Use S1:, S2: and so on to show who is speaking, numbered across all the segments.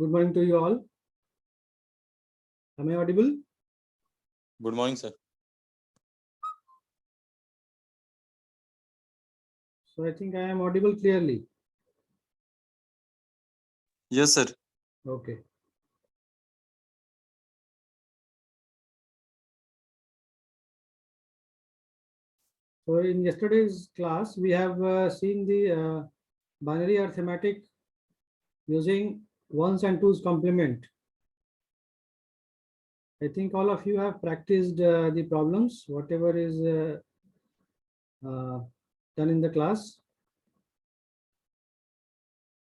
S1: Good morning to you all. Am I audible?
S2: Good morning, sir.
S1: So I think I am audible clearly.
S2: Yes, sir.
S1: Okay. So in yesterday's class, we have seen the binary arithmetic using ones and twos complement. I think all of you have practiced the problems, whatever is done in the class.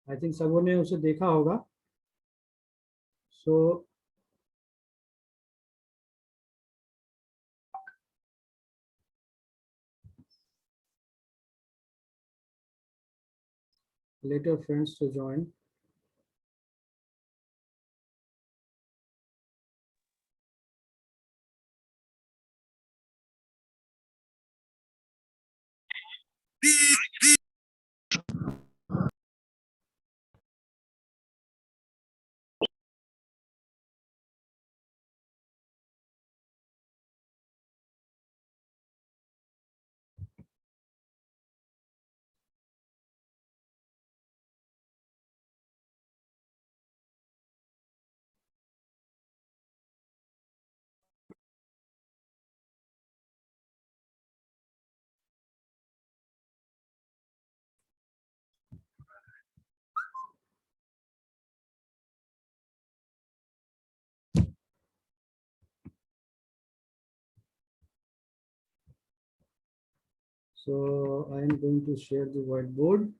S1: I think सबों ने उसे देखा होगा. So let your friends to join. So I am going to share the whiteboard.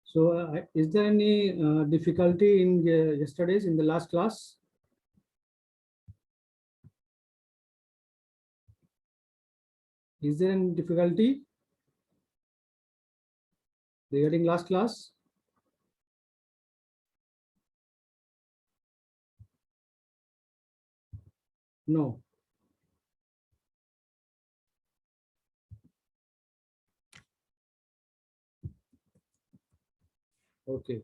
S1: So is there any difficulty in yesterday's in the last class? Is there any difficulty regarding last class? No. Okay.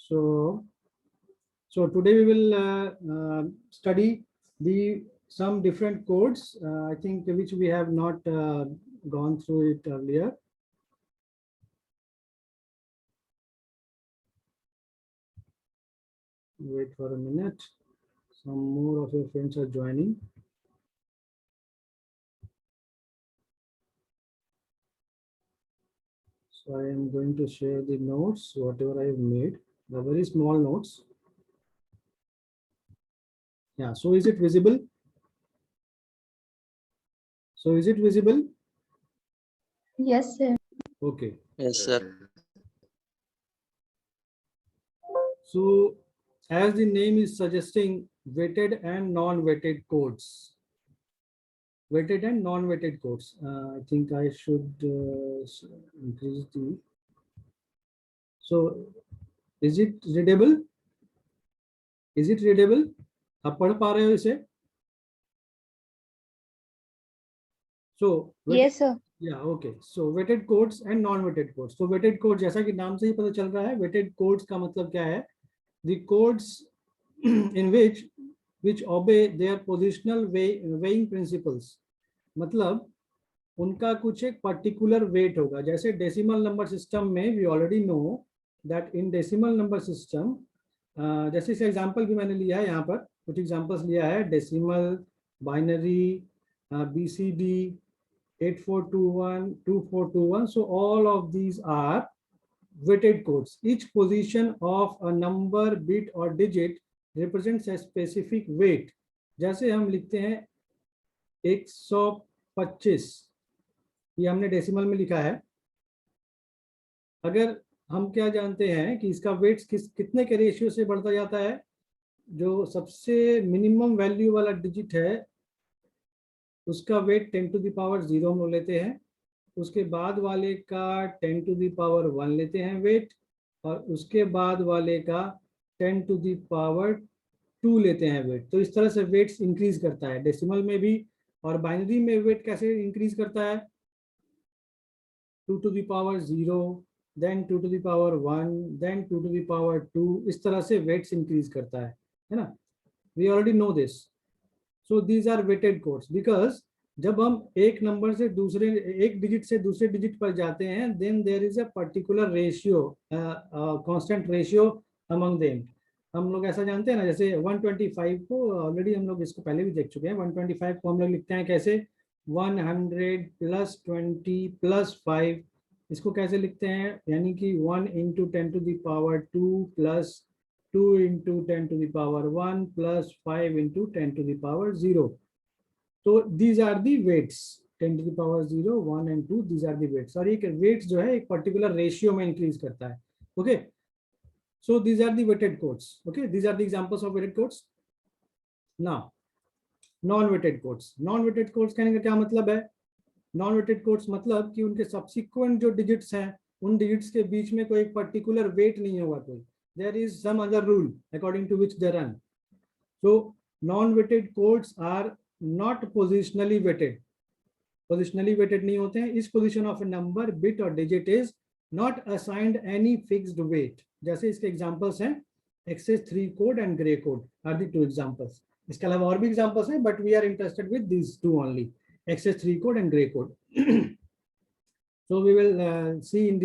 S1: So today we will study some different codes. I think which we have not gone through it earlier. Wait for a minute. Some more of your friends are joining. So I am going to share the notes, whatever I have made, the very small notes. Yeah, so is it visible? So is it visible?
S3: Yes, sir.
S1: Okay.
S2: Yes, sir.
S1: So as the name is suggesting, weighted and non-weighted codes. Weighted and non-weighted codes. I think I should increase the. So is it readable? Is it readable? आप पढ़ पा रहे हो इसे? So
S3: Yes, sir.
S1: Yeah, okay. So weighted codes and non-weighted codes. So weighted codes जैसा कि नाम से ही पता चल रहा है, weighted codes का मतलब क्या है? The codes in which obey their positional weighing principles. मतलब उनका कुछ एक पर्टिकुलर वेट होगा. जैसे डेसिमल नंबर सिस्टम में we already know that in decimal number system, जैसे इस एग्जांपल भी मैंने लिया है, यहाँ पर कुछ एग्जांपल्स लिया है. Decimal, binary, BCD, 8421, 2421. So all of these are weighted codes. Each position of a number, bit or digit represents a specific weight. जैसे हम लिखते हैं 125, ये हमने डेसिमल में लिखा है। अगर हम क्या जानते हैं कि इसका वेट कितने के रेशियो से बढ़ता जाता है, जो सबसे मिनिमम वैल्यू वाला डिजिट है उसका वेट 10 to the power 0 हम लेते हैं, उसके बाद वाले का 10 to the power 1 लेते हैं वेट, और उसके बाद वाले का 10 to the power 2 लेते हैं वेट। तो इस तरह से वेट्स इंक्रीज करता है डेसिमल में भी। और बाइनरी में वेट कैसे इंक्रीज करता है, 2 to the power 0, then 2 to the power 1, then 2 to the power 2, इस तरह से वेट्स इंक्रीज करता है ना। We already know this. So these are weighted codes, because जब हम एक नंबर से दूसरे, एक डिजिट से दूसरे डिजिट पर जाते हैं, then there is a particular ratio, constant ratio among them. हम लोग ऐसा जानते हैं ना, जैसे 125 को ऑलरेडी हम लोग इसको पहले भी देख चुके हैं। 125 को हम लोग लिखते हैं कैसे, 100 + 20 + 5। इसको कैसे लिखते हैं, यानी कि 1 × 10 to the power 2 + 2 × 10 to the power 1 + 5 × 10 to the power 0. तो these are the weights, 10 to the power 0, 1 and 2, these are the weights। और ये weights जो है एक पर्टिकुलर रेशियो में इंक्रीज करता है। Okay, so these are the weighted codes। okay, these are the examples of weighted codes। now non weighted codes. Non weighted codes कहने का क्या मतलब है, नॉन वेटेड कोड्स मतलब कि उनके सब्सिक्वेंट जो डिजिट्स हैं, उन डिजिट्स के बीच में कोई पर्टिकुलर वेट नहीं होगा कोई, there is some other rule according to which they run. So non weighted codes are not positionally weighted. Positionally weighted नहीं होते हैं। इस position of a number, bit और digit is not assigned any fixed weight. जैसे इसके examples हैं XS3 code and gray code are the 2 examples. इसके अलावा और भी एग्जांपल्स हैं, but we are interested with these 2 only, XS3 code and gray code। So we will see in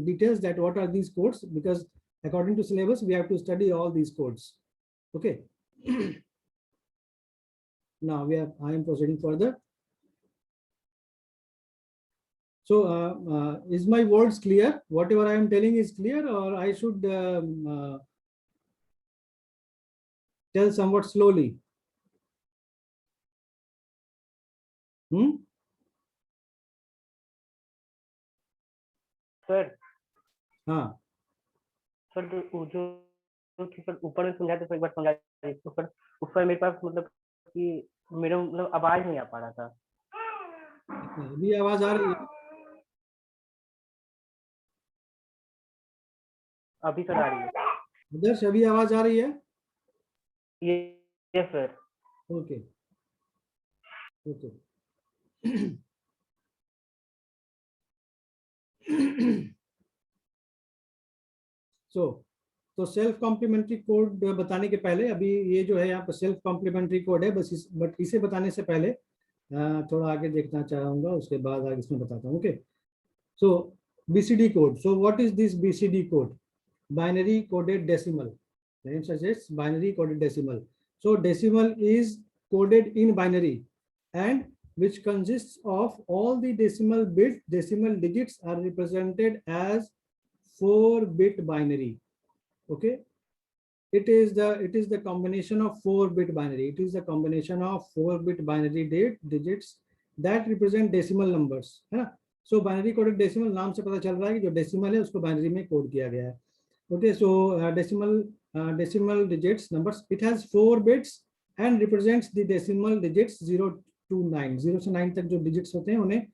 S1: details that what are these codes, because according to syllabus we have to study all these codes। okay। now I am proceeding further। so is my words clear, whatever I am telling is clear, or I should tell somewhat slowly?
S4: Sir
S1: हाँ
S4: sir, जो sir ऊपर में समझाते थे, एक बार समझा दीजिए। ऊपर ऊपर मेरे पास मतलब कि मेरा मतलब आवाज नहीं आ पा रहा था।
S1: अभी आवाज आ रही है?
S4: अभी सर आ रही है।
S1: आदर्श अभी आवाज आ रही है?
S4: Yes sir.
S1: Okay okay. तो सेल्फ कॉम्प्लीमेंट्री कोड बताने के पहले, अभी ये जो है यहाँ पर सेल्फ कॉम्प्लीमेंट्री कोड है, बट इसे बताने से पहले थोड़ा आगे देखना चाहूंगा, उसके बाद आगे इसमें बताता हूँ। Okay, so BCD code. So what is this BCD code? Binary coded decimal. name suggests binary coded decimal। so decimal is coded in binary and which consists of all the decimal bits. Decimal digits are represented as 4-bit binary। okay, it is the combination of 4-bit binary। it is the combination of 4-bit binary digits that represent decimal numbers, है ना। so binary coded decimal नाम से पता चल रहा है कि जो decimal है उसको binary में कोड किया गया है। okay, so decimal digits numbers, it has 4 bits and represents the decimal digits 0 to 9। 0 से 9 तक जो digits होते हैं उन्हें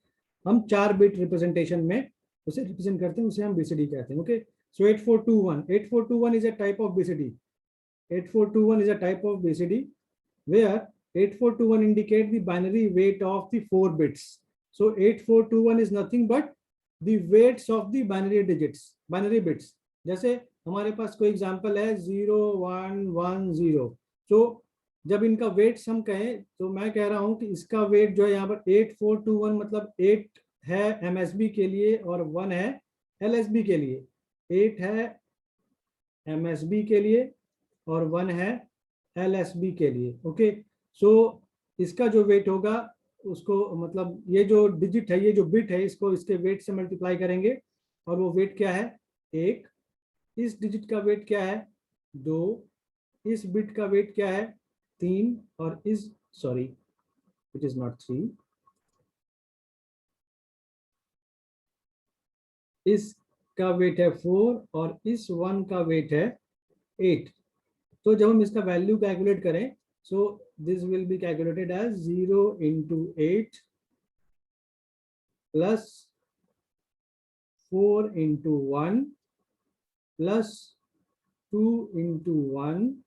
S1: हम 4 bit representation में उसे represent करते हैं, उसे हम BCD कहते हैं। okay, so 8421 is a type of BCD। 8421 is a type of BCD where 8421 indicate the binary weight of the 4 bits। so 8421 is nothing but the weights of the binary digits, binary bits। जैसे हमारे पास कोई example है 0110। तो जब इनका weights हम कहें तो मैं कह रहा हूं कि इसका वेट जो है यहाँ पर 8421, मतलब 8 है MSB के लिए और 1 है LSB के लिए। 8 है MSB के लिए और 1 है LSB के लिए। ओके, सो इसका जो वेट होगा उसको, मतलब ये जो डिजिट है, ये जो बिट है, इसको इसके वेट से मल्टीप्लाई करेंगे और वो वेट क्या है 1। इस डिजिट का वेट क्या है 2। इस बिट का वेट क्या है 3 और इस सॉरी इट इज नॉट 3, इसका वेट है 4 और इस 1 का वेट है 8। तो जब हम इसका वैल्यू कैलकुलेट करें, so this will be calculated as 0 into 8 plus 4 into 1 plus 2 into 1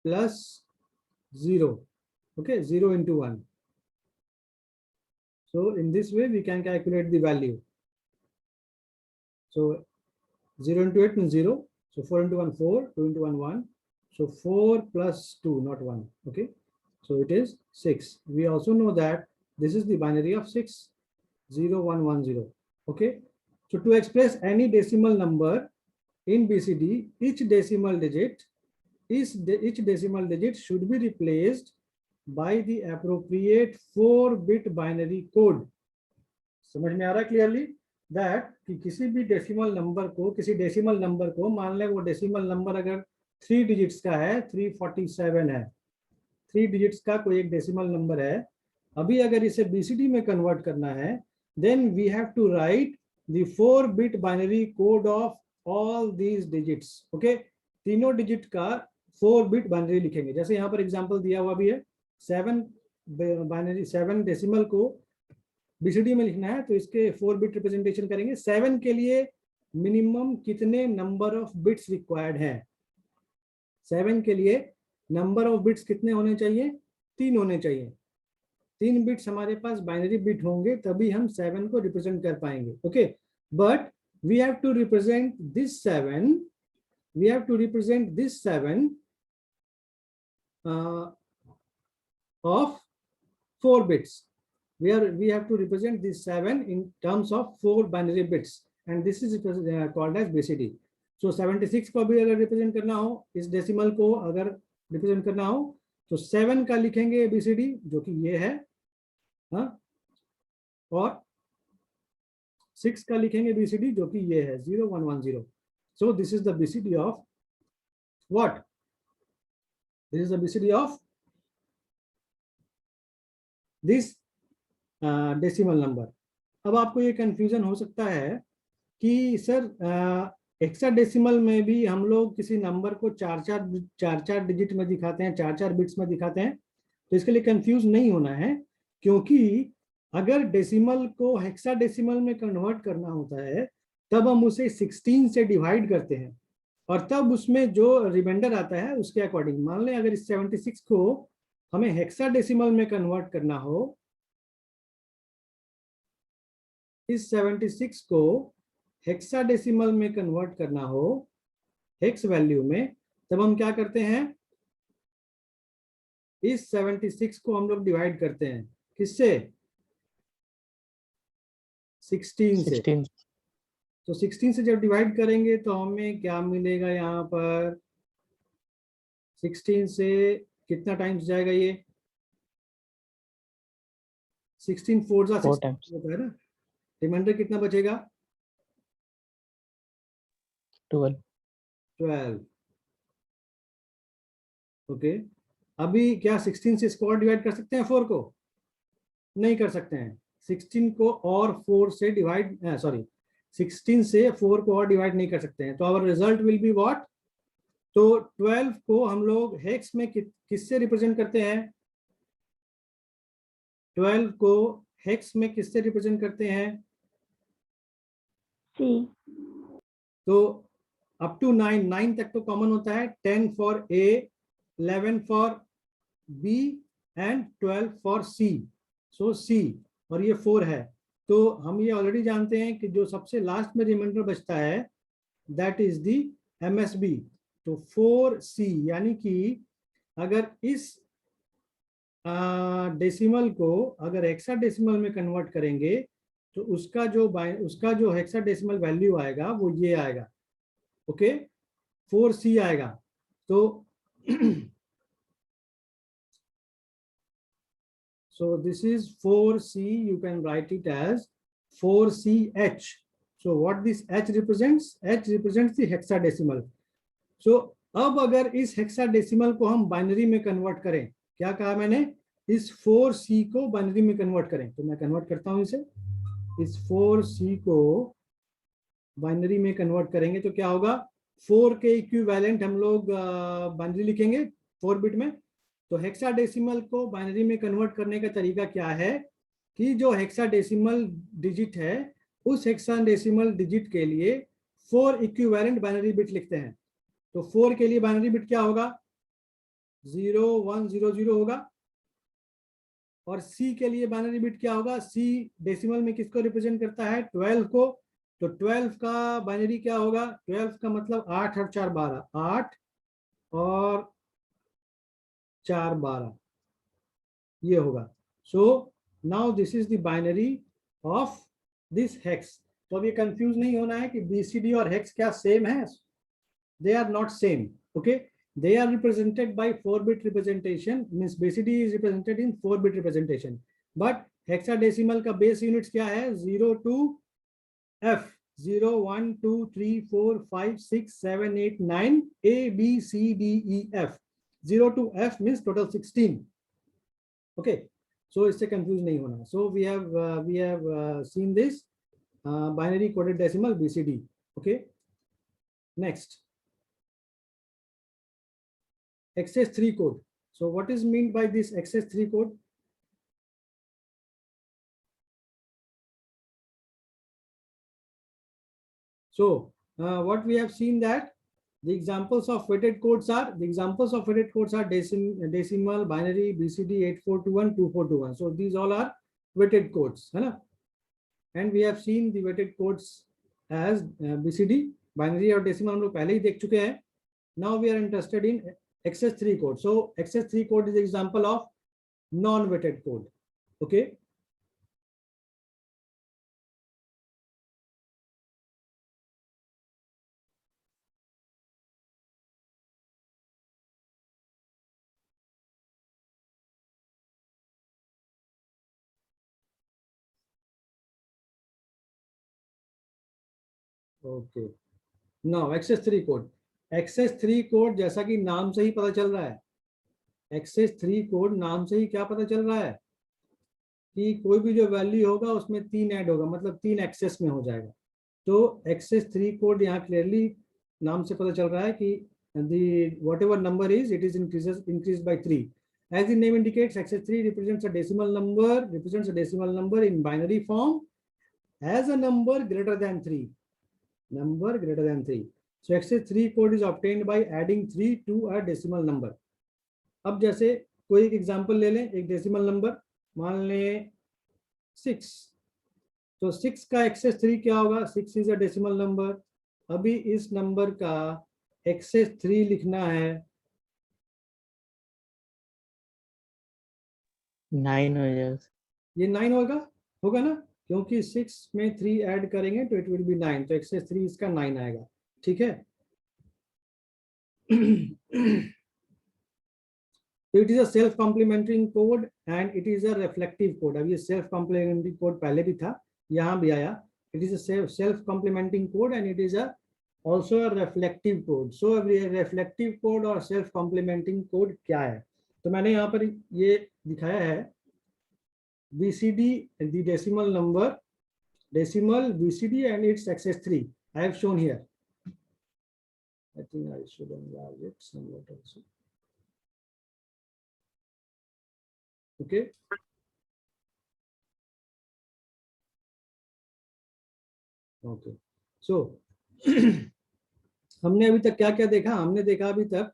S1: plus 0. Okay, 0 into 1. So in this way we can calculate the value. So 0 into 8 means 0. So 4 into 1 4, 2 into 1 1. So 4 plus 2, not 1. Okay, so it is 6. We also know that this is the binary of 6, 0 1 1 0. Okay, so to express any decimal number in BCD, each decimal digit should be replaced by the appropriate 4-bit binary code. समझ में आ रहा है clearly that कि किसी भी decimal number को मान लें वो डेसिमल नंबर अगर 3 डिजिट्स का है, 347 है, 3 डिजिट्स का कोई एक डेसिमल नंबर है, अभी अगर इसे बीसीडी में कन्वर्ट करना है, then we have to write the 4-bit binary code of all these digits. Okay, तीनों डिजिट का 4-bit बाइनरी लिखेंगे। जैसे यहाँ पर एग्जांपल दिया हुआ भी है, 7 डेसिमल को बीसीडी में लिखना है तो इसके 4-bit रिप्रेजेंटेशन करेंगे। 7 के लिए मिनिमम कितने नंबर ऑफ बिट्स रिक्वायर्ड हैं? 7 के लिए नंबर ऑफ बिट्स कितने होने चाहिए? 3 होने चाहिए। 3 बिट्स हमारे पास बाइनरी बिट होंगे तभी हम 7 को रिप्रेजेंट कर पाएंगे। Okay, but we have to represent this 7 of 4 bits. We have to represent this 7 in terms of 4 binary bits, and this is called as BCD. So 76 को भी अगर रिप्रेजेंट करना हो, इस डेसिमल को अगर रिप्रेजेंट करना हो तो 7 का लिखेंगे BCD जो कि ये है, हाँ, और 6 का लिखेंगे BCD जो कि ये है 0110. So this is the BCD of what? This is the BCD of this decimal number. अब आपको ये कंफ्यूजन हो सकता है कि सर हेक्साडेसिमल में भी हम लोग किसी नंबर को 4 डिजिट में दिखाते हैं, 4 बिट्स में दिखाते हैं, तो इसके लिए कंफ्यूज नहीं होना है, क्योंकि अगर डेसिमल को हेक्साडेसिमल में कन्वर्ट करना होता है तब हम उसे 16 से डिवाइड करते हैं और तब उसमें जो रिमाइंडर आता है उसके अकॉर्डिंग। मान लें अगर इस 76 को हमें हेक्साडेसिमल में कन्वर्ट करना हो, इस 76 को हेक्साडेसिमल में कन्वर्ट करना हो हेक्स वैल्यू में, तब हम क्या करते हैं? इस 76 को हम लोग डिवाइड करते हैं किससे? 16 से। तो 16 से जब डिवाइड करेंगे तो हमें क्या मिलेगा? यहाँ पर 16 से कितना टाइम्स जाएगा ये? 16 4 होता है ना, रिमाइंडर कितना बचेगा? 12। ओके, अभी क्या 16 से इसको और डिवाइड कर सकते हैं 4 को? नहीं कर सकते हैं। 16 को और 4 से डिवाइड 16 से 4 को और डिवाइड नहीं कर सकते हैं। तो our result will be what? तो 12 को हम लोग हेक्स में किससे रिप्रेजेंट करते हैं? 12 को हेक्स में किससे रिप्रेजेंट करते हैं?
S3: C.
S1: तो अप टू 9 तक तो कॉमन होता है। 10 for A, 11 for B and 12 for C। So C और ये 4 है। तो हम ये ऑलरेडी जानते हैं कि जो सबसे लास्ट में रिमाइंडर बचता है दैट इज दी MSB। तो 4C, यानी कि अगर इस डेसिमल को अगर हेक्साडेसिमल में कन्वर्ट करेंगे तो उसका जो हेक्साडेसिमल वैल्यू आएगा वो ये आएगा। ओके, 4C आएगा। तो so this is 4C, you can write it as 4CH. So what this H represents? H represents the hexadecimal. So अब अगर इस हेक्साडेसिमल को हम बाइनरी में कन्वर्ट करें, क्या कहा मैंने, इस 4C को बाइनरी में कन्वर्ट करें, तो मैं कन्वर्ट करता हूं इसे, इस 4C को बाइनरी में कन्वर्ट करेंगे तो क्या होगा, 4 के इक्विवेलेंट हम लोग बाइनरी लिखेंगे 4 बिट में। तो हेक्साडेसिमल को बाइनरी में कन्वर्ट करने का तरीका क्या है कि जो हेक्साडेसिमल डिजिट है उस हेक्साडेसिमल डिजिट के लिए 4 इक्विवेलेंट बाइनरी बिट लिखते हैं। तो 4 के लिए बाइनरी बिट क्या होगा, 0100 होगा। और C के लिए बाइनरी बिट क्या होगा, C डेसिमल में किसको रिप्रेजेंट करता है, 12 को। तो 12 का बाइनरी क्या होगा, 12 का मतलब 8 और 4 12, 8 और 4 12 ये होगा। So now this is the binary of this hex. तो अब ये कंफ्यूज नहीं होना है कि बीसीडी और हेक्स क्या सेम है, they are not same. Okay, they are represented by 4-bit representation, means BCD is represented in 4-bit representation, but hexadecimal का base units क्या है, 0 to F, 0 1 2 3 4 5 6 7 8 9 A B C D E F, 0 to F means total 16. Okay, so इससे confuse नहीं होना. So we have seen this binary coded decimal BCD. Okay, next. XS3 code. So what is meant by this XS3 code? So what we have seen that the examples of weighted codes are decimal, binary, BCD 8421, 2421. So these all are weighted codes, है ना? And we have seen the weighted codes as BCD, binary और decimal हम लोग पहले ही देख चुके हैं. Now we are interested in XS3 code. So XS3 code is an example of non-weighted code. Okay. Okay. Now XS3 code. XS3 code जैसा कि नाम से ही पता चल रहा है, XS3 कोड नाम से ही क्या पता चल रहा है कि कोई भी जो वैल्यू होगा उसमें 3 ऐड होगा, मतलब 3 एक्सेस में हो जाएगा. तो XS3 कोड यहाँ क्लियरली नाम से पता चल रहा है कि whatever number is, it is increased by 3. As the name indicates, XS3 represents a decimal number in binary form as a number greater than 3. So XS3 code is obtained by adding 3 to a decimal number. अब जैसे कोई एक example ले लें, एक decimal number मान लें 6, तो 6 का XS3 क्या होगा, 6 इज अ डेसिमल नंबर. अभी इस नंबर का XS3 लिखना है
S5: 9 हो जाएगा.
S1: ये 9 होगा ना, क्योंकि 6 में 3 ऐड करेंगे तो इट विल बी 9. तो XS3 इसका 9 आएगा. ठीक है. So it is a self complementing code and it is a reflective code. अब ये self complementing code पहले भी था, यहाँ भी आया. It is a self complementing code and it is also a reflective code. So a reflective code और self complementing code क्या है, तो मैंने यहाँ पर ये दिखाया है BCD, the decimal number, decimal, BCD and its XS3. I have shown here. I think I should enlarge it somewhat also. Okay. Okay. So हमने अभी तक क्या क्या देखा, हमने देखा अभी तक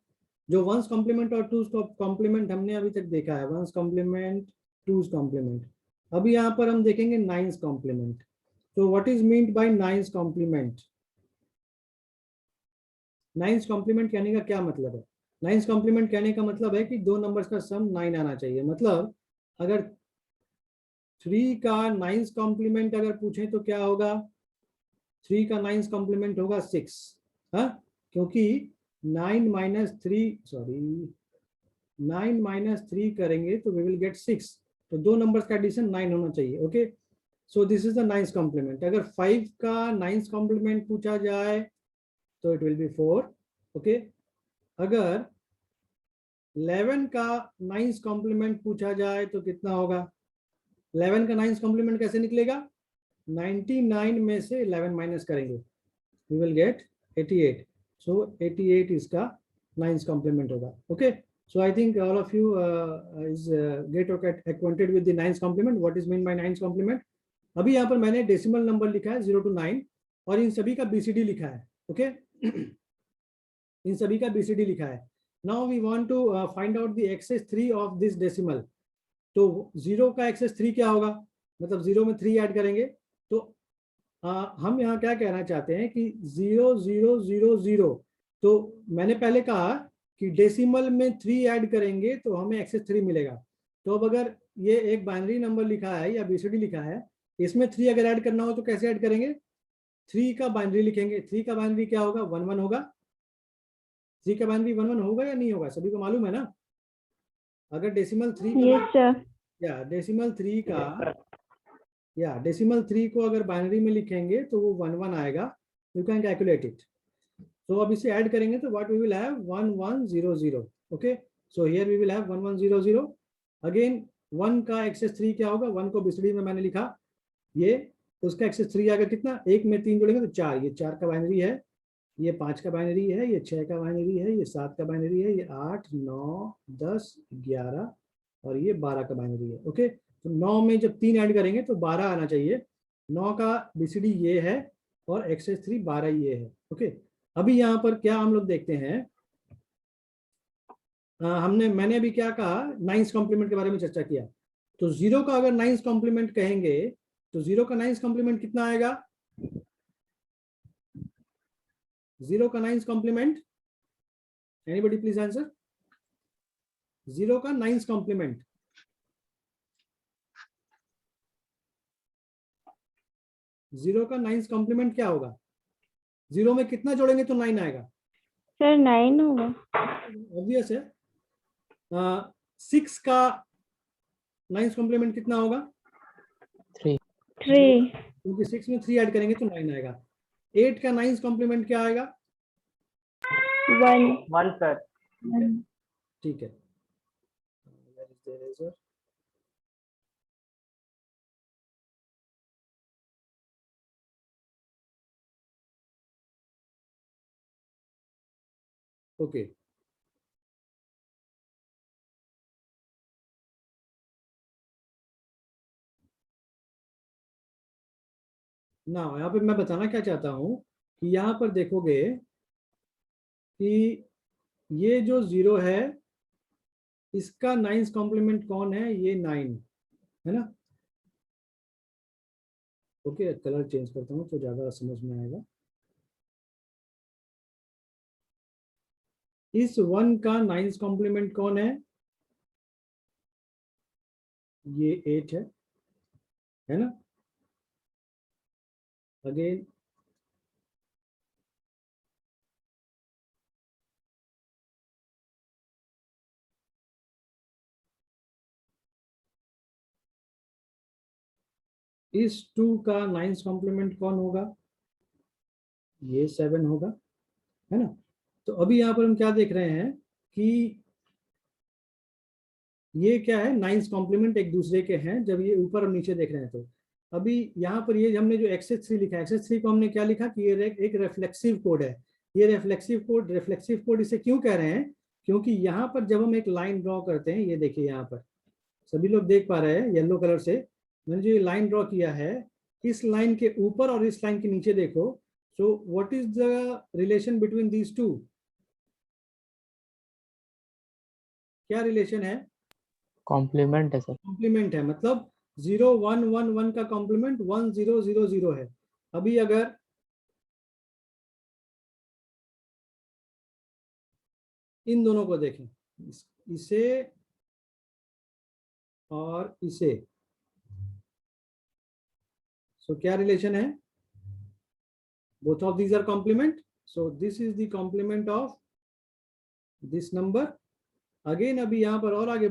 S1: जो वंस कॉम्प्लीमेंट और टूज कॉम्प्लीमेंट हमने अभी तक देखा है, वंस कॉम्प्लीमेंट, टूज कॉम्प्लीमेंट. अभी यहाँ पर हम देखेंगे नाइन्स कॉम्प्लीमेंट. तो what is meant by nine's complement? Nine's complement कहने का क्या मतलब है? नाइन्स कॉम्प्लीमेंट कहने का मतलब है कि दो नंबर्स का सम 9 आना चाहिए. मतलब अगर 3 का नाइन्स कॉम्प्लीमेंट अगर पूछें तो क्या होगा, 3 का नाइन्स कॉम्प्लीमेंट होगा 6. हाँ, क्योंकि 9 माइनस 3 करेंगे तो वी विल गेट 6. तो दो नंबर्स का एडिशन 9 होना चाहिए. Okay, so this is the nine's complement. अगर 5 का नाइन्स कॉम्प्लीमेंट पूछा जाए तो इट विल बी 4. ओके, अगर 11 का 9th कॉम्प्लीमेंट पूछा जाए तो कितना होगा? 11 का 9th कॉम्प्लीमेंट कैसे निकलेगा? 99 में से 11 माइनस करेंगे, we will get 88. So 88 इसका 9th complement होगा. Okay, so I think all of you get acquainted with the 9th complement. What is meant by 9th complement? अभी यहाँ पर मैंने डेसिमल नंबर लिखा है 0 to 9 और इन सभी का BCD लिखा है. Okay, इन सभी का BCD लिखा है. Now we want to find out the excess 3 of this decimal. तो 0 का excess 3 क्या होगा? मतलब 0 में 3 ऐड करेंगे तो हम यहाँ क्या कहना चाहते हैं कि 0 0 0 0. तो मैंने पहले कहा कि डेसिमल में 3 ऐड करेंगे तो हमें एक्सेस 3 मिलेगा. तो अब अगर ये एक बाइनरी नंबर लिखा है या बीसीडी लिखा है, इसमें 3 अगर ऐड करना हो तो कैसे ऐड करेंगे? 3 का बाइनरी लिखेंगे. 3 का बाइनरी क्या होगा? 1 1 होगा. 3 का बाइनरी 1 1 होगा या नहीं होगा? सभी को मालूम है ना? अगर डेसिमल 3 या डेसिमल 3 का या डेसिमल 3 को अगर बाइनरी में लिखेंगे तो वो 1 1 आएगा. You can calculate it. तो अब इसे ऐड करेंगे तो what we will have 1 1 0 0. Okay, so here we will have 1 1 0 0. Again 1 का एक्सेस 3 क्या होगा? 1 को बीसीडी में मैंने लिखा, ये उसका एक्सेस 3 आएगा कितना? 1 में 3 जोड़ेंगे तो 4. ये 4 का बाइनरी है, ये 5 का बाइनरी है, ये 6 का बाइनरी है, ये 7 का बाइनरी है, ये 8 9 10 11 और ये 12 का बाइनरी है. ओके, तो 9 में जब 3 ऐड करेंगे तो 12 आना चाहिए. 9 का बीसीडी ये है और एक्सेस 3 12 ये है. ओके, अभी यहाँ पर क्या हम लोग देखते हैं, मैंने अभी क्या कहा? 9th कॉम्प्लीमेंट के बारे में चर्चा किया. तो 0 का अगर 9th कॉम्प्लीमेंट कहेंगे तो 0 का 9th कॉम्प्लीमेंट कितना आएगा? 0 का 9th complement, anybody please answer. 0 का 9th कॉम्प्लीमेंट, 0 का 9th कॉम्प्लीमेंट क्या होगा? 0 में कितना जोड़ेंगे तो 9 आएगा?
S3: सर 9 होगा.
S1: ऑब्वियस है. 6 का 9th कॉम्प्लीमेंट कितना होगा?
S3: 3.
S1: क्योंकि 6 में 3 ऐड करेंगे तो 9 आएगा. 8 का 9th कॉम्प्लीमेंट क्या आएगा?
S4: 1 सर.
S1: ठीक है. ओके, ना यहाँ पे मैं बताना क्या चाहता हूँ कि यहाँ पर देखोगे कि ये जो 0 है इसका 9th कॉम्प्लीमेंट कौन है? ये 9 है ना. ओके, कलर चेंज करता हूँ तो ज्यादा समझ में आएगा. इस 1 का 9th कॉम्प्लीमेंट कौन है? ये 8 है ना. अगेन इस 2 का 9th कॉम्प्लीमेंट कौन होगा? ये 7 होगा, है ना. तो अभी यहाँ पर हम क्या देख रहे हैं कि ये क्या है? 9th कॉम्प्लीमेंट एक दूसरे के हैं जब ये ऊपर और नीचे देख रहे हैं. तो अभी यहाँ पर ये हमने जो एक्सेस 3 लिखा है, एक्सेस 3 को हमने क्या लिखा कि ये एक रिफ्लेक्सिव कोड है. ये रिफ्लेक्सिव कोड इसे क्यों कह रहे हैं? क्योंकि यहाँ पर जब हम एक लाइन ड्रॉ करते हैं, ये देखिए यहाँ पर सभी लोग देख पा रहे हैं येलो कलर से मैंने जो ये लाइन ड्रॉ किया है, इस लाइन के ऊपर और इस लाइन के नीचे देखो. सो what is the relation between these two? क्या रिलेशन है?
S5: कॉम्प्लीमेंट है सर.
S1: कॉम्प्लीमेंट है, मतलब 0 1 1 1 का कॉम्प्लीमेंट 1 0 0 0 है. अभी अगर इन दोनों को देखें, इसे और इसे, सो क्या रिलेशन है? both of these are complement, so this is the complement of this number. Again अभी यहाँ पर और आगे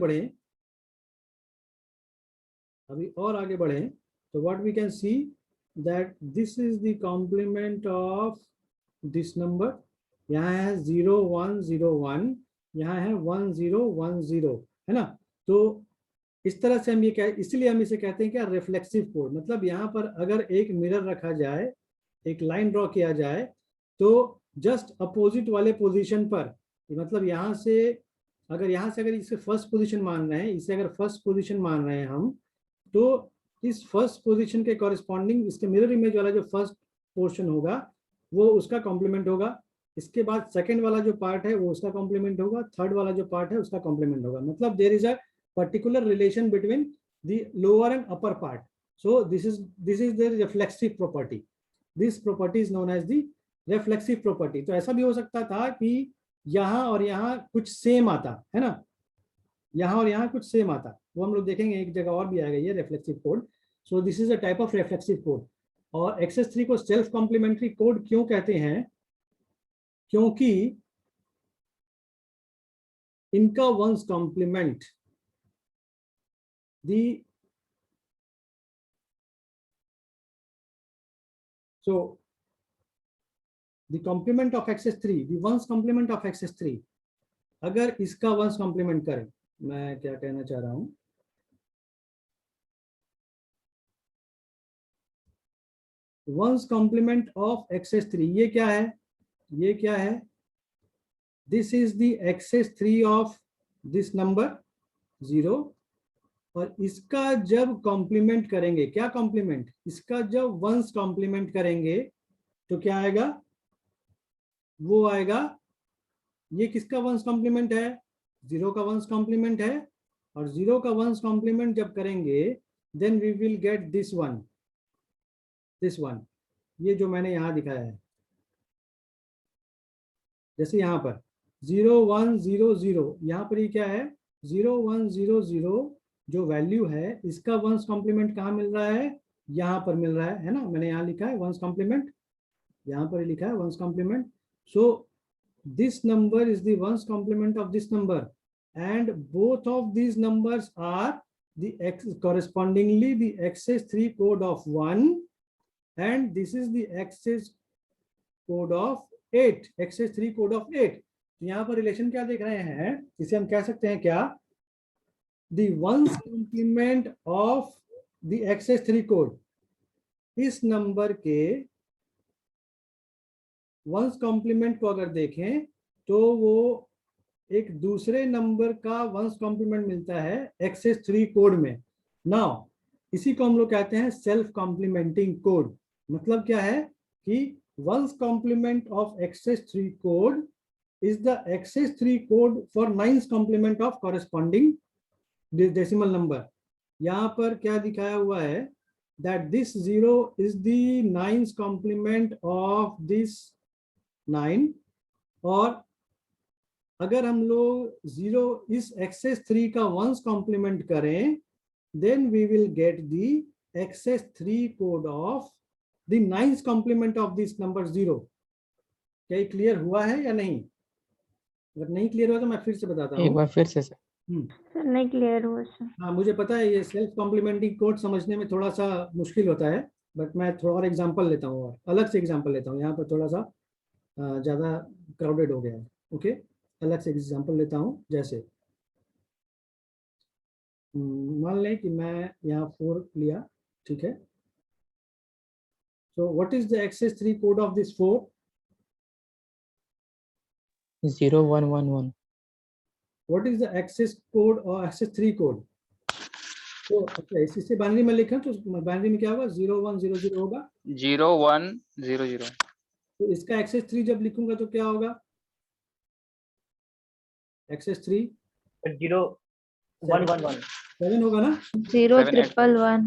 S1: बढ़े, तो what we can see that this is the complement of this number यहाँ है 0101, यहाँ है 1010, है ना। तो इस तरह से हम ये कह, इसलिए हम इसे कहते हैं क्या, रिफ्लेक्सिव कोड। मतलब यहाँ पर अगर एक मिरर रखा जाए, एक लाइन ड्रॉ किया जाए, तो जस्ट अपोजिट वाले पोजीशन पर, मतलब यहाँ से अगर इसे फर्स्ट पोजीशन मान रहे हैं, इसे अगर फर्स्ट पोजीशन मान रहे हैं हम, तो इस फर्स्ट पोजीशन के कॉरेस्पॉन्डिंग इसके मिरर इमेज वाला जो फर्स्ट पोर्शन होगा वो उसका कॉम्प्लीमेंट होगा। इसके बाद सेकंड वाला जो पार्ट है वो उसका कॉम्प्लीमेंट होगा, थर्ड वाला जो पार्ट है उसका कॉम्प्लीमेंट होगा। मतलब there is a particular relation between the lower and upper part. So this is the reflexive property. This property is known as the reflexive property. तो ऐसा भी हो सकता था कि यहाँ और यहाँ कुछ सेम आता है ना, यहाँ और यहाँ कुछ सेम आता, वो हम लोग देखेंगे, एक जगह और भी आएगा ये reflexive code. So this is a type of reflexive code. और XS3 को सेल्फ कॉम्प्लीमेंट्री कोड क्यों कहते हैं, क्योंकि इनका one's complement the so the complement of XS3, the ones complement of XS3, अगर इसका वंस कॉम्प्लीमेंट करें, मैं क्या कहना चाह रहा हूं, वंस कॉम्प्लीमेंट ऑफ XS3 ये क्या है, ये क्या है, this is the XS3 of this number 0, और इसका जब कॉम्प्लीमेंट करेंगे, क्या कॉम्प्लीमेंट, इसका जब वंस कॉम्प्लीमेंट करेंगे तो क्या आएगा, वो आएगा, ये किसका वंस कॉम्प्लीमेंट है, 0 का वंस कॉम्प्लीमेंट है, और 0 का वंस कॉम्प्लीमेंट जब करेंगे then we will get this one, ये जो मैंने यहां दिखाया है, जैसे यहां पर 0100, यहाँ पर ये क्या है 0100, जो वैल्यू है इसका वंस कॉम्प्लीमेंट कहाँ मिल रहा है, यहाँ पर मिल रहा है ना, मैंने यहाँ लिखा है वंस कॉम्प्लीमेंट, यहाँ पर लिखा है one's complement. So this number is the ones complement of this number, and both of these numbers are the correspondingly the XS3 code of 1, and this is the XS code of 8, XS3 code of 8। यहाँ पर relation क्या देख रहे हैं, इसे हम कह सकते हैं क्या, the ones complement of the XS3 code, इस नंबर के वंस कॉम्प्लीमेंट को अगर देखें तो वो एक दूसरे नंबर का वंस कॉम्प्लीमेंट मिलता है XS3 कोड में। नाउ इसी को हम लोग कहते हैं सेल्फ कॉम्प्लीमेंटिंग कोड। मतलब क्या है कि one's complement of XS3 code is the XS3 code for ninth complement of corresponding decimal number. यहाँ पर क्या दिखाया हुआ है, that this 0 is the ninth complement of this 9, और अगर हम लोग 0 इस XS3 का वंस कॉम्प्लीमेंट करें then we will get the XS3 code of the ninth complement of this number 0। क्या ये क्लियर हुआ है या नहीं, अगर नहीं क्लियर हुआ तो मैं फिर से बताता हूँ
S5: एक बार फिर से सर।
S3: सर नहीं क्लियर हुआ सर।
S1: हाँ मुझे पता है ये सेल्फ कॉम्प्लीमेंटिंग कोड समझने में थोड़ा सा मुश्किल होता है, बट मैं थोड़ा और एग्जांपल लेता हूँ, और अलग से एग्जांपल लेता हूँ, यहाँ पर थोड़ा सा ज़्यादा क्राउडेड हो गया है। ओके, अलग से एग्जांपल लेता हूँ, जैसे मान लें कि मैं यहाँ 4 लिया, ठीक है। So what is the XS3 code of this 4,
S5: 0111।
S1: What is the excess code और XS3 कोड। तो अच्छा इससे बाइनरी में लिखा तो बाइनरी में क्या होगा, 0100 होगा,
S6: 0100।
S1: तो इसका XS3 जब लिखूंगा तो क्या होगा, XS3
S4: 0111
S1: 7 होगा ना,
S3: 0111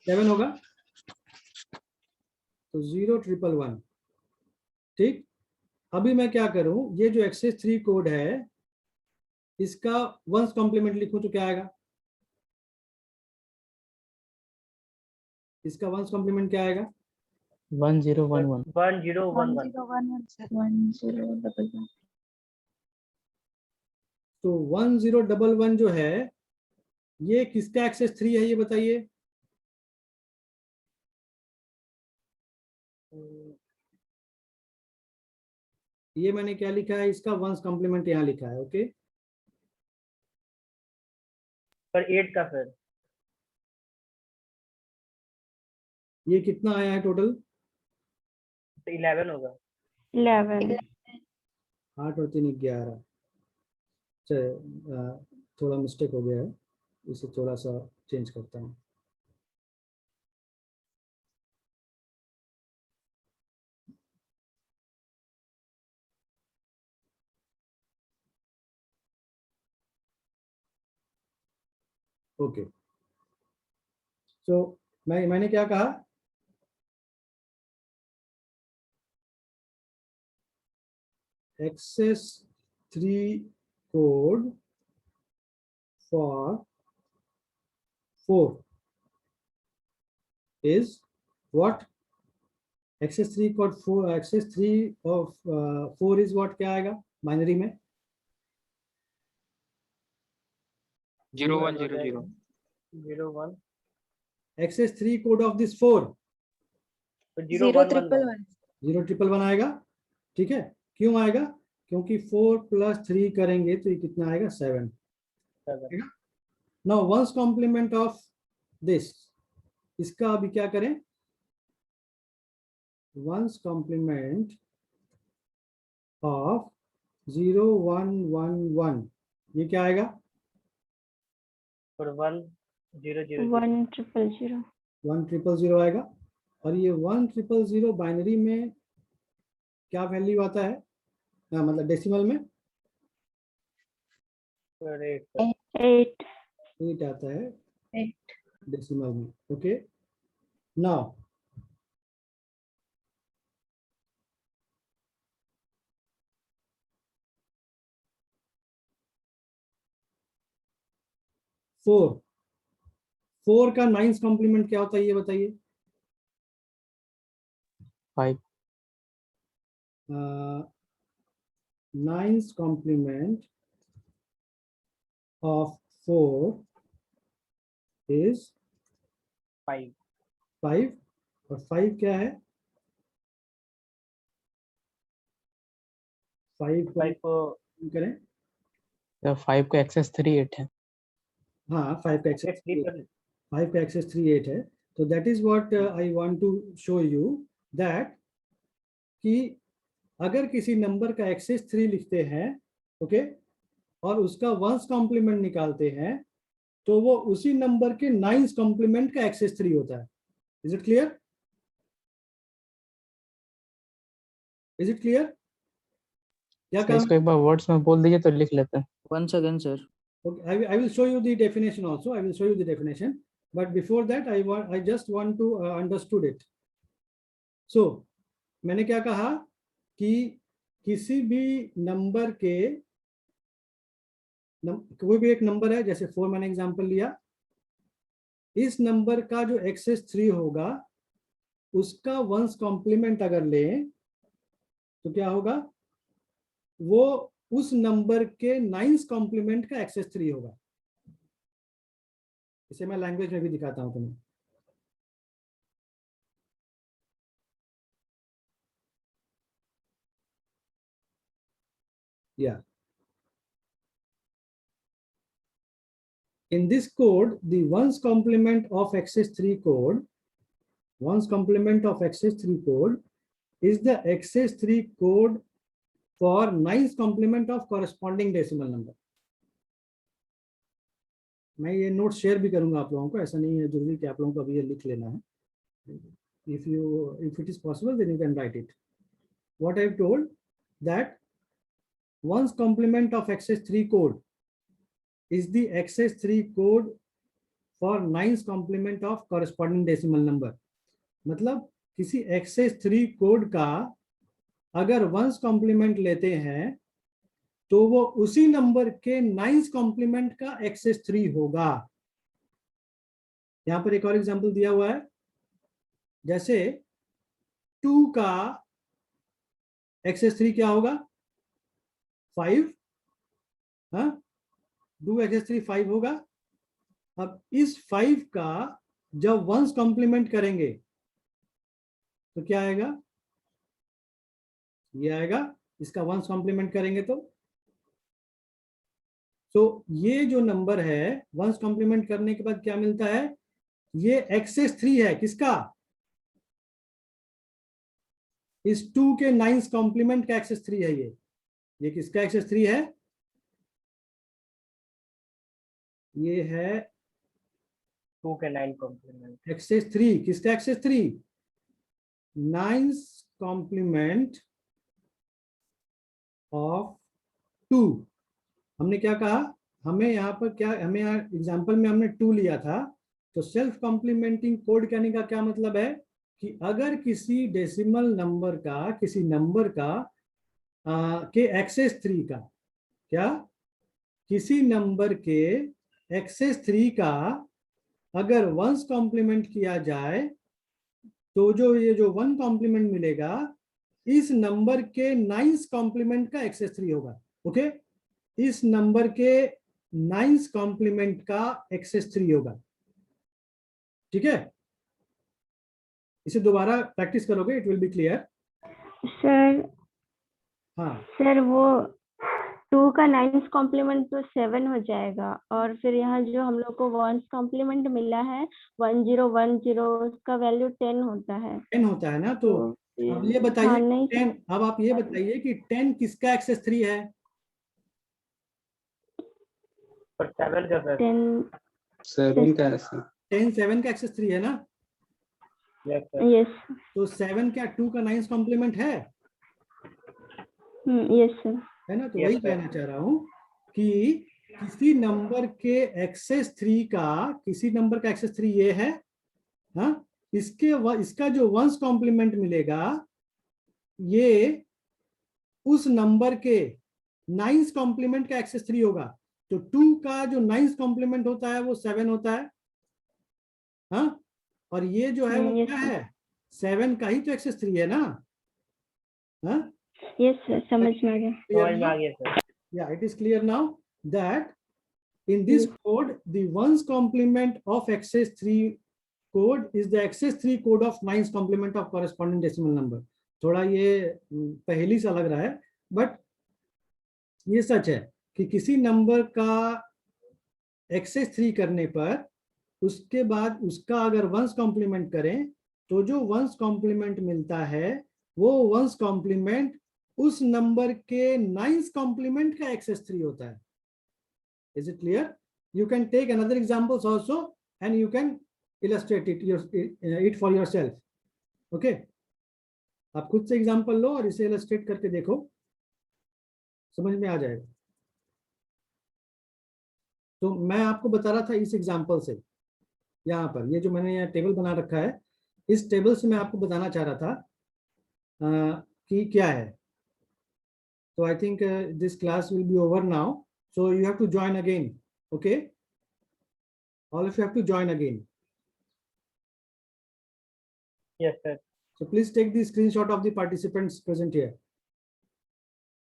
S1: 7 होगा, तो 0111। ठीक, अभी मैं क्या करूं, ये जो XS3 कोड है इसका वंस कॉम्प्लीमेंट लिखूं तो क्या आएगा, इसका वंस कॉम्प्लीमेंट क्या आएगा,
S5: 1011।
S4: 1011
S3: 1011।
S1: तो 1011 जो है ये किसका XS3 है ये बताइए, ये मैंने क्या लिखा है, इसका वंस कॉम्प्लीमेंट यहाँ लिखा है। ओके,
S4: पर 8 का सर
S1: ये कितना आया है टोटल?
S4: तो 11 होगा।
S3: 11.
S1: 8 और 3 11। थोड़ा मिस्टेक हो गया है, इसे थोड़ा सा चेंज करता हूँ। ओके, सो मैंने क्या कहा, access 3 code for 4 is what? Access 3 code 4, access 3 of 4 is what? क्या आएगा बाइनरी में?
S6: 0100.
S4: 01
S1: Access 3 code of this 4
S4: तो
S7: 0111
S1: 011 आएगा। ठीक है, क्यों आएगा? क्योंकि 4 + 3 करेंगे तो ये कितना आएगा? 7। Now one's complement of this, इसका अभी क्या करें? वंस कॉम्प्लीमेंट ऑफ 0111, ये क्या आएगा?
S4: और 1000
S3: 1000.
S1: 1000 आएगा। और ये 1000 बाइनरी में क्या वैल्यू आता है, मतलब डेसिमल में?
S4: और 8
S3: 8.
S1: 8 आता है
S7: 8
S1: डेसिमल में। ओके, नाउ फोर का 9th कॉम्प्लीमेंट क्या होता है, ये बताइए।
S5: 5.
S1: 9th complement of 4 is
S4: 5
S1: 5, और 5 क्या है? 5 को
S4: 5 को
S1: करें।
S5: 5 को एक्सेस 3 8 है।
S1: हाँ, 5 का एक्सेस 3 8 है। तो that is what I want to show you, that कि अगर किसी नंबर का एक्सेस 3 लिखते हैं, ओके, और उसका वंस कॉम्प्लीमेंट निकालते हैं, तो वो उसी नंबर के 9th कॉम्प्लीमेंट का एक्सेस 3 होता है। Is it clear? Is it clear? क्या
S5: सर, इसको एक बार वर्ड्स में बोल दीजिए तो लिख लेते हैं।
S6: Once again, sir.
S1: Okay, I will show you the definition also. I will show you the definition, but before that, I just want to understood it. So, मैंने क्या कहा कि किसी भी नंबर के कोई भी एक नंबर है, जैसे 4 मैंने एग्जांपल लिया, इस नंबर का जो एक्सेस 3 होगा उसका वंस कॉम्प्लीमेंट अगर लें तो क्या होगा? वो उस नंबर के 9th कॉम्प्लीमेंट का एक्सेस 3 होगा। इसे मैं लैंग्वेज में भी दिखाता हूं तुम्हें। या in this code, the ones complement of access 3 code, ones complement of access 3 code is the access 3 code for 9th complement of corresponding decimal number. मैं ये नोट शेयर भी करूंगा आप लोगों को, ऐसा नहीं है जरूरी कि आप लोगों को अभी ये लिख लेना है। if it is possible, then you can write it. What I have told, that ones complement of access 3 code is the access 3 code for 9th complement of corresponding decimal number. मतलब किसी एक्सेस 3 कोड का अगर once complement लेते हैं तो वो उसी number के 9th कॉम्प्लीमेंट का एक्सेस 3 होगा। यहां पर एक और एग्जांपल दिया हुआ है, जैसे 2 का एक्सेस 3 क्या होगा? 5। हाँ, 2 एक्सेस 3 5 होगा। अब इस 5 का जब वंस कॉम्प्लीमेंट करेंगे तो क्या आएगा? ये आएगा इसका वंस कॉम्प्लीमेंट करेंगे तो ये जो नंबर है वंस कॉम्प्लीमेंट करने के बाद क्या मिलता है, ये एक्सेस 3 है किसका, इस 2 के 9th कॉम्प्लीमेंट का एक्सेस 3 है। ये किसका एक्सेस 3 है, ये है
S4: 2 के 9 कॉम्प्लीमेंट।
S1: एक्सेस 3, किसका एक्सेस 3, 9th कॉम्प्लीमेंट ऑफ 2। हमने क्या कहा, हमें यहाँ पर क्या, हमें यहाँ एग्जांपल में हमने 2 लिया था, तो सेल्फ कॉम्प्लीमेंटिंग कोड कहने का क्या मतलब है कि अगर किसी डेसिमल नंबर का, किसी नंबर का के एक्सेस 3 का, क्या, किसी नंबर के एक्सेस 3 का अगर वंस कॉम्प्लीमेंट किया जाए तो जो ये जो 1 कॉम्प्लीमेंट मिलेगा इस नंबर के 9th कॉम्प्लीमेंट का एक्सेस 3 होगा। ओके, इस नंबर के 9th कॉम्प्लीमेंट का एक्सेस 3 होगा। ठीक है, इसे दोबारा प्रैक्टिस करोगे, it will be clear.
S3: Sir
S1: हाँ,
S3: सर वो 2 का 9th कॉम्प्लीमेंट तो 7 हो जाएगा, और फिर यहाँ जो हम लोग को 1st कॉम्प्लीमेंट मिला है 1010, उसका वैल्यू 10 होता है।
S1: 10 होता है ना, तो अब ये
S3: हाँ
S1: बताइए
S3: नहीं
S1: 10, अब आप ये बताइए कि 10 किसका एक्सेस 3 है,
S4: पर 7 का सर।
S3: 10
S5: 7 का ऐसा
S1: 10 7 का एक्सेस 3 है ना,
S4: यस सर।
S3: यस
S1: तो 7 क्या 2 का 9th कॉम्प्लीमेंट है
S3: यस सर।
S1: है ना। तो
S4: Yes,
S1: वही
S4: sir.
S1: कहना चाह रहा हूँ कि किसी नंबर के एक्सेस 3 का, किसी नंबर का एक्सेस 3 ये है, हाँ, इसका जो वंस कॉम्प्लीमेंट मिलेगा ये उस नंबर के 9th कॉम्प्लीमेंट का एक्सेस 3 होगा। तो 2 का जो 9th कॉम्प्लीमेंट होता है वो 7 होता है, हाँ, और ये जो है वो
S3: Yes,
S1: क्या
S3: sir.
S1: है, 7 का ही तो एक्सेस 3 है ना, हाँ।
S3: यस सर, समझ में आ गया।
S4: समझ में आ गया sir.
S1: Yeah, it is clear now that in this code the ones complement of access 3 code is the access 3 code of 9th complement of corresponding decimal number। थोड़ा ये पहेली सा लग रहा है, बट ये सच है कि किसी नंबर का एक्सेस 3 करने पर उसके बाद उसका अगर वंस कॉम्प्लीमेंट करें तो जो वंस कॉम्प्लीमेंट मिलता है वो वंस कॉम्प्लीमेंट उस नंबर के 9th कॉम्प्लीमेंट का एक्सेस 3 होता है। Is it clear? You can take another examples also and you can illustrate it for yourself. Okay? आप खुद से एग्जांपल लो और इसे इलस्ट्रेट करके देखो, समझ में आ जाएगा। तो मैं आपको बता रहा था इस एग्जांपल से, यहाँ पर ये जो मैंने यहाँ टेबल बना रखा है, इस टेबल से मैं आपको बताना चाह रहा था कि क्या है। तो I think this class will be over now, so you have to join again, okay, all of you have to join again.
S4: Yes sir.
S1: So please take the screenshot of the participants present here.